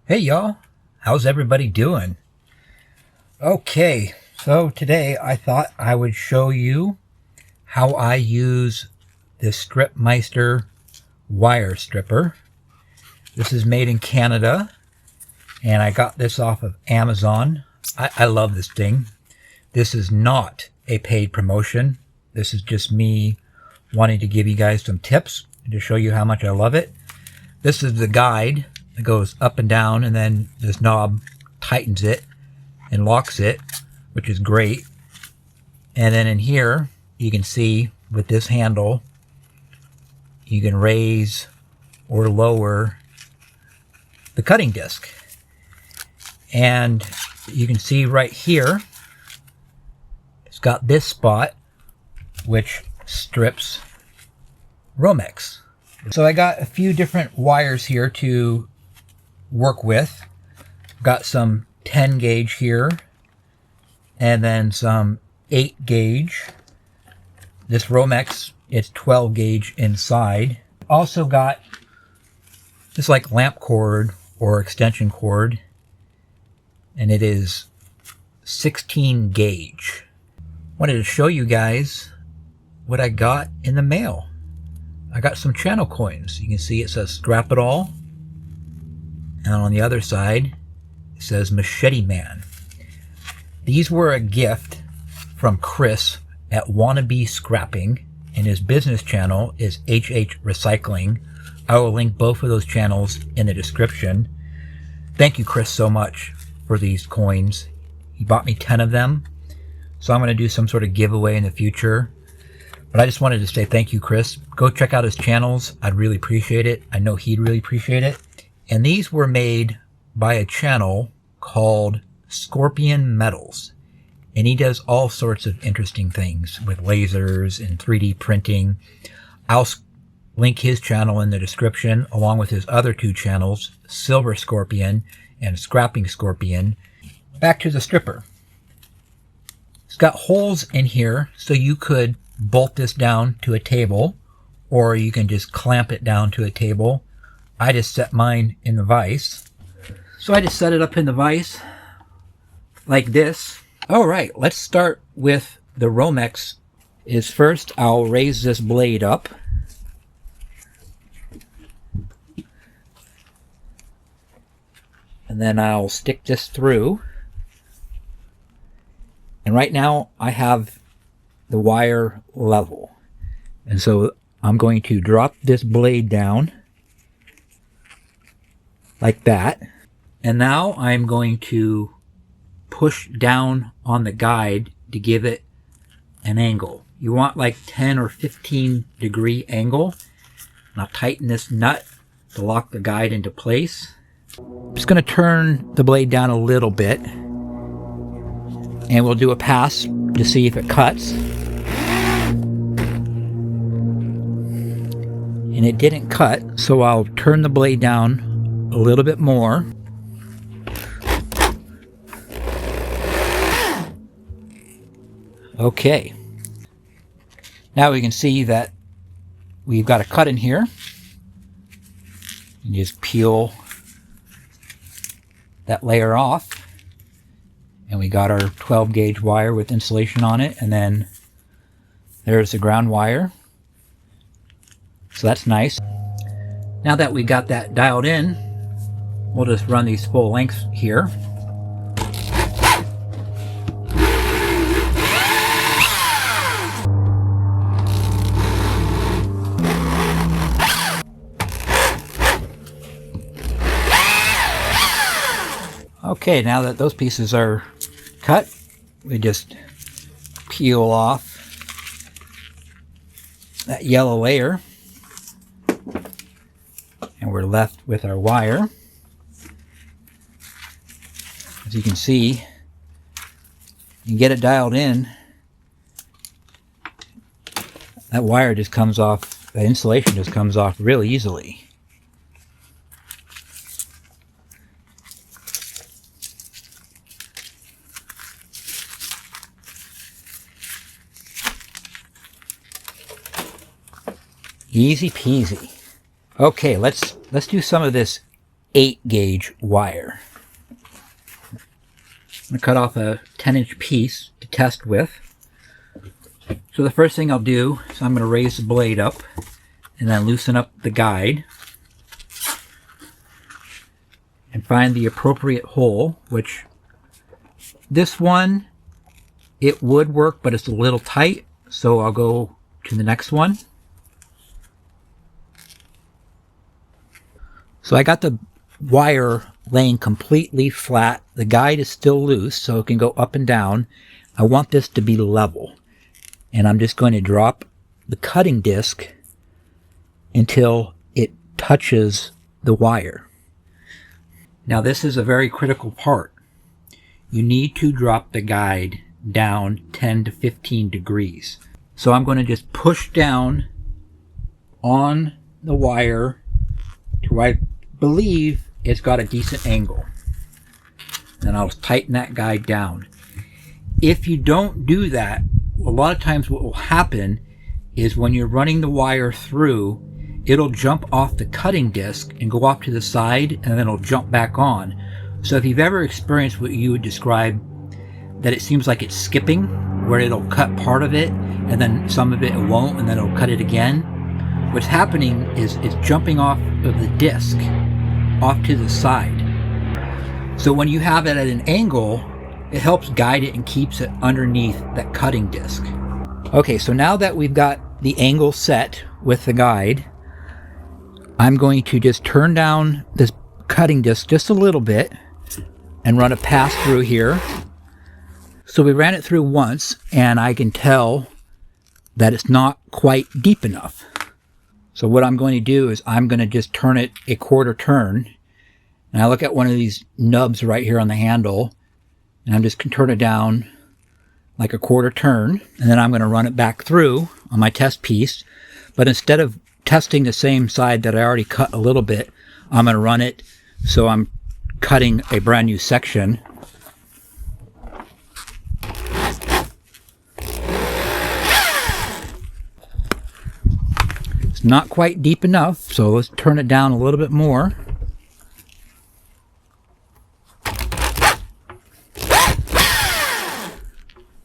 Hey y'all, how's everybody doing? Okay, so today I thought I would show you how I use this Stripmeister wire stripper. This is made in Canada and I got this off of Amazon. I love this thing. This is not a paid promotion. This is just me wanting to give you guys some tips and to show you how much I love it. This is the guide. It goes up and down, and then this knob tightens it and locks it, which is great. And then in here, you can see with this handle, you can raise or lower the cutting disc. And you can see right here, it's got this spot, which strips Romex. So I got a few different wires here to work with. Got some 10 gauge here and then some 8 gauge. This Romex is 12 gauge inside. Also got this like lamp cord or extension cord, and it is 16 gauge. Wanted to show you guys what I got in the mail. I got some channel coins. You can see it says Scrap It All. And on the other side, it says Machete Man. These were a gift from Chris at Wannabe Scrapping, and his business channel is HH Recycling. I will link both of those channels in the description. Thank you, Chris, so much for these coins. He bought me 10 of them, so I'm going to do some sort of giveaway in the future. But I just wanted to say thank you, Chris. Go check out his channels. I'd really appreciate it. I know he'd really appreciate it. And these were made by a channel called Scorpion Metals. And he does all sorts of interesting things with lasers and 3D printing. I'll link his channel in the description, along with his other 2 channels, Silver Scorpion and Scrapping Scorpion. Back to the stripper. It's got holes in here, so you could bolt this down to a table, or you can just clamp it down to a table. I just set mine in the vise. So I just set it up in the vise like this. All right, let's start with the Romex. First, I'll raise this blade up. And then I'll stick this through. And right now I have the wire level. And so I'm going to drop this blade down like that. And now I'm going to push down on the guide to give it an angle. You want like 10 or 15 degree angle. And I'll tighten this nut to lock the guide into place. I'm just going to turn the blade down a little bit. And we'll do a pass to see if it cuts. And it didn't cut, so I'll turn the blade down a little bit more. Okay. Now we can see that we've got a cut in here. You just peel that layer off. And we got our 12 gauge wire with insulation on it. And then there's the ground wire. So that's nice. Now that we got that dialed in, we'll just run these full lengths here. Okay, now that those pieces are cut, we just peel off that yellow layer. And we're left with our wire. As you can see, you can get it dialed in. That wire just comes off, the insulation just comes off real easily. Easy peasy. Okay, let's do some of this 8-gauge wire. I'm going to cut off a 10-inch piece to test with. So the first thing I'll do is I'm going to raise the blade up and then loosen up the guide and find the appropriate hole, which this one, it would work, but it's a little tight, so I'll go to the next one. So I got the wire laying completely flat. The guide is still loose, so it can go up and down. I want this to be level. And I'm just going to drop the cutting disc until it touches the wire. Now this is a very critical part. You need to drop the guide down 10 to 15 degrees. So I'm going to just push down on the wire to where I believe it's got a decent angle. Then I'll tighten that guide down. If you don't do that, a lot of times what will happen is when you're running the wire through, it'll jump off the cutting disc and go off to the side, and then it'll jump back on. So if you've ever experienced what you would describe that it seems like it's skipping, where it'll cut part of it and then some of it won't, and then it'll cut it again, what's happening is it's jumping off of the disc off to the side. So when you have it at an angle, it helps guide it and keeps it underneath that cutting disc. Okay, so now that we've got the angle set with the guide, I'm going to just turn down this cutting disc just a little bit and run a pass through here. So we ran it through once, and I can tell that it's not quite deep enough. So what I'm going to do is I'm going to just turn it a quarter turn, and I look at one of these nubs right here on the handle, and I'm just going to turn it down like a quarter turn, and then I'm going to run it back through on my test piece. But instead of testing the same side that I already cut a little bit, I'm going to run it so I'm cutting a brand new section. It's not quite deep enough, so let's turn it down a little bit more.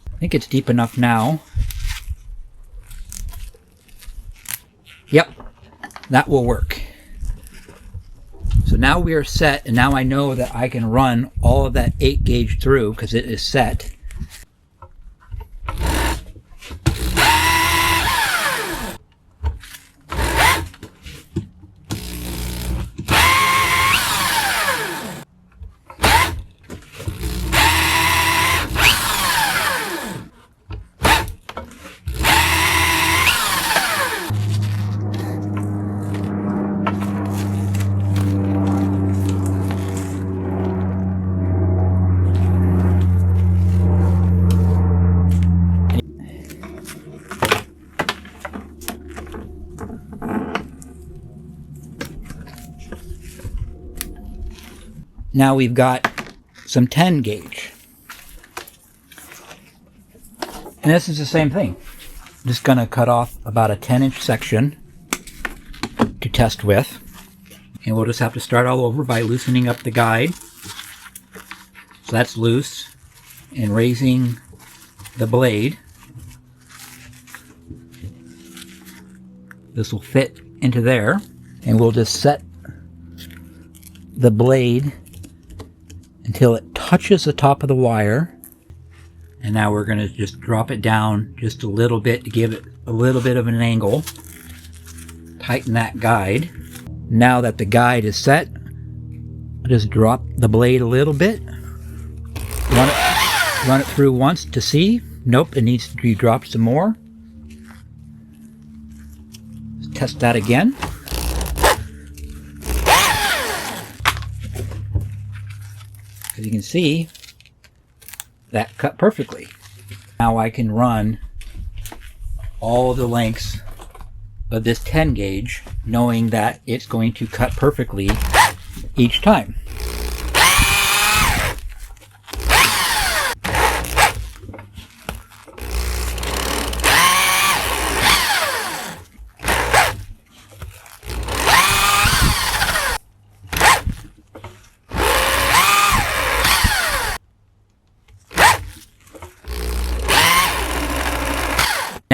I think it's deep enough now. Yep, that will work. So now we are set, and now I know that I can run all of that 8-gauge through because it is set. Now we've got some 10-gauge. And this is the same thing. I'm just going to cut off about a 10-inch section to test with. And we'll just have to start all over by loosening up the guide. So that's loose. And raising the blade. This will fit into there. And we'll just set the blade until it touches the top of the wire. And now we're going to just drop it down just a little bit to give it a little bit of an angle. Tighten that guide. Now that the guide is set, I'll just drop the blade a little bit. Run it through once to see. Nope, it needs to be dropped some more. Let's test that again. As you can see, that cut perfectly. Now I can run all the lengths of this 10-gauge knowing that it's going to cut perfectly each time.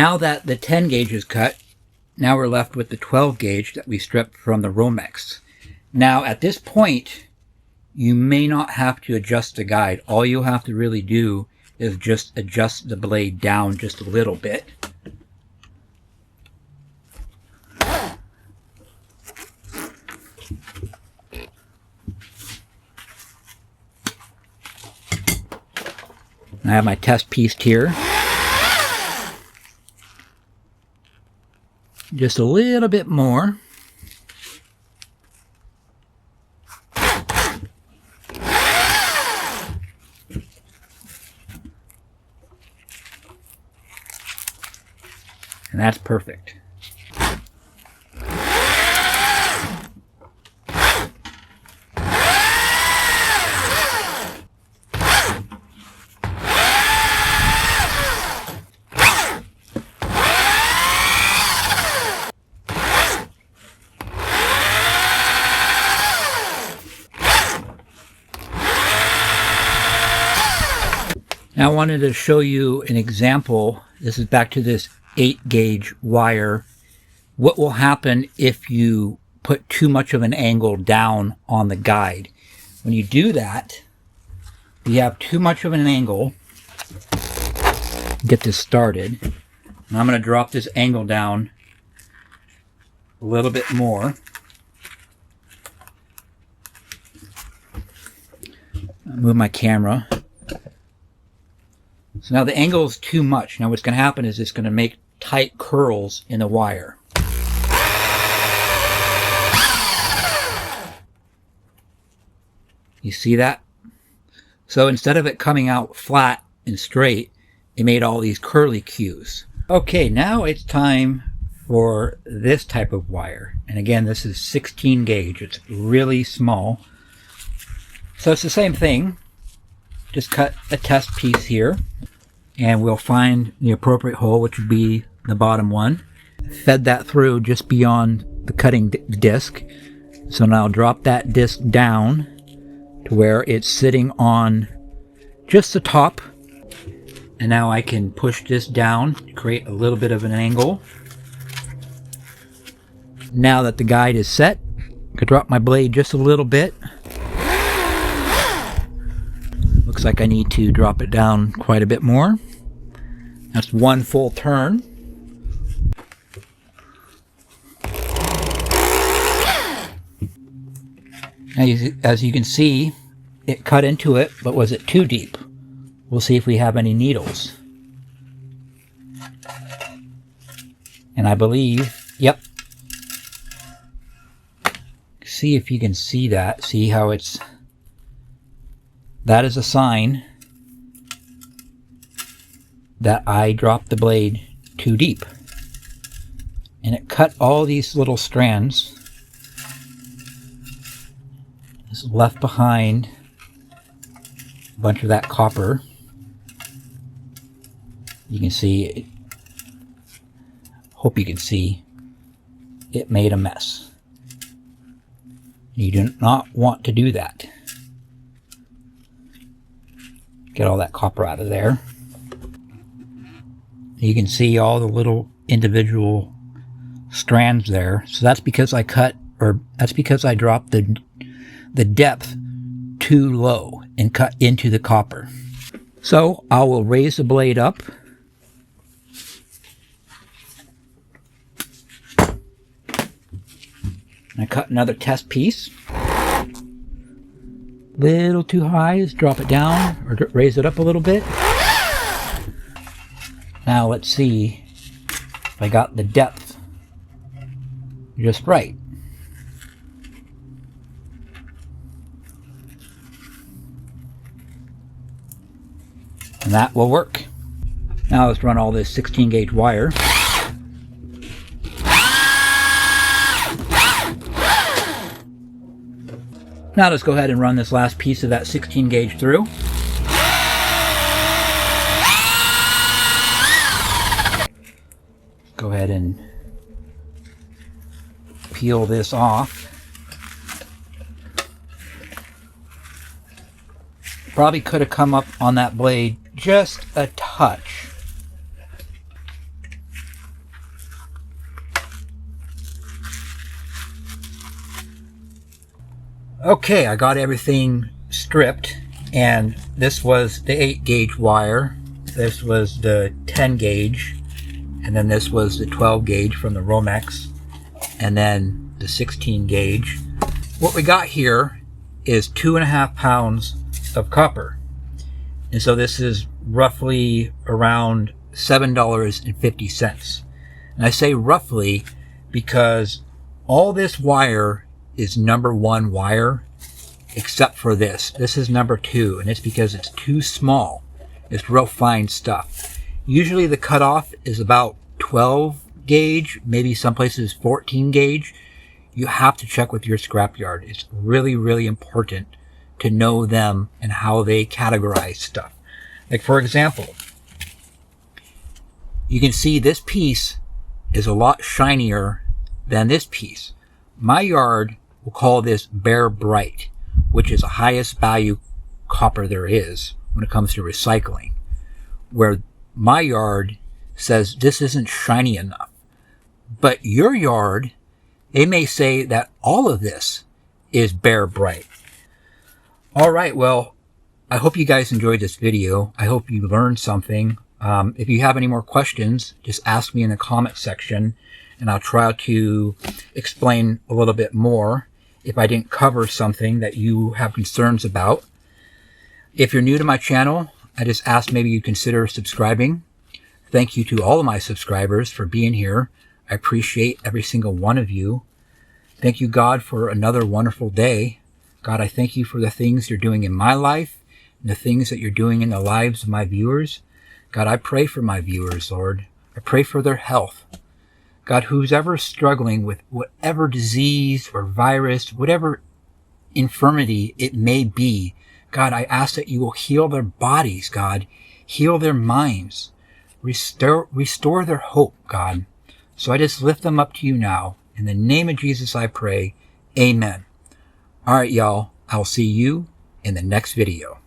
Now that the 10 gauge is cut, now we're left with the 12 gauge that we stripped from the Romex. Now at this point, you may not have to adjust the guide. All you'll have to really do is just adjust the blade down just a little bit. I have my test piece here. Just a little bit more. And that's perfect. Now I wanted to show you an example. This is back to this 8 gauge wire. What will happen if you put too much of an angle down on the guide? When you do that, you have too much of an angle. Get this started. And I'm going to drop this angle down a little bit more. I'll move my camera. So now the angle is too much. Now what's going to happen is it's going to make tight curls in the wire. You see that? So instead of it coming out flat and straight, it made all these curly cues. Okay, now it's time for this type of wire. And again, this is 16 gauge. It's really small. So it's the same thing. Just cut a test piece here, and we'll find the appropriate hole, which would be the bottom one. Fed that through just beyond the cutting disc. So now I'll drop that disc down to where it's sitting on just the top. And now I can push this down to create a little bit of an angle. Now that the guide is set, I can drop my blade just a little bit. Looks like I need to drop it down quite a bit more. That's one full turn. Now, as you can see, it cut into it, but was it too deep? We'll see if we have any needles. And I believe, yep. See if you can see that. See how it's... That is a sign that I dropped the blade too deep. And it cut all these little strands. It's left behind a bunch of that copper. You can see, hope you can see, it made a mess. You do not want to do that. Get all that copper out of there. You can see all the little individual strands there. So that's because I that's because I dropped the depth too low and cut into the copper. So I will raise the blade up. And I cut another test piece. Little too high, just drop it down or raise it up a little bit. Now let's see if I got the depth just right. And that will work. Now let's run all this 16 gauge wire. Now let's go ahead and run this last piece of that 16 gauge through. Go ahead and peel this off. Probably could have come up on that blade just a touch. Okay, I got everything stripped, and this was the 8 gauge wire, this was the 10 gauge, and then this was the 12 gauge from the Romex, and then the 16 gauge. What we got here is 2.5 pounds of copper. And so this is roughly around $7.50. And I say roughly because all this wire is number 1 wire, except for this. This is number 2, and it's because it's too small. It's real fine stuff. Usually the cutoff is about 12 gauge, maybe some places 14 gauge. You have to check with your scrapyard. It's really, really important to know them and how they categorize stuff. Like, for example, you can see this piece is a lot shinier than this piece. My yard will call this bare bright, which is the highest value copper there is when it comes to recycling. Where my yard says this isn't shiny enough. But your yard, they may say that all of this is bare bright. All right, well, I hope you guys enjoyed this video. I hope you learned something. If you have any more questions, just ask me in the comment section, and I'll try to explain a little bit more if I didn't cover something that you have concerns about. If you're new to my channel, I just ask maybe you consider subscribing. Thank you to all of my subscribers for being here. I appreciate every single one of you. Thank you, God, for another wonderful day. God, I thank you for the things you're doing in my life and the things that you're doing in the lives of my viewers. God, I pray for my viewers, Lord. I pray for their health. God, who's ever struggling with whatever disease or virus, whatever infirmity it may be, God, I ask that you will heal their bodies, God. Heal their minds. Restore their hope, God. So I just lift them up to you now. In the name of Jesus, I pray. Amen. All right, y'all. I'll see you in the next video.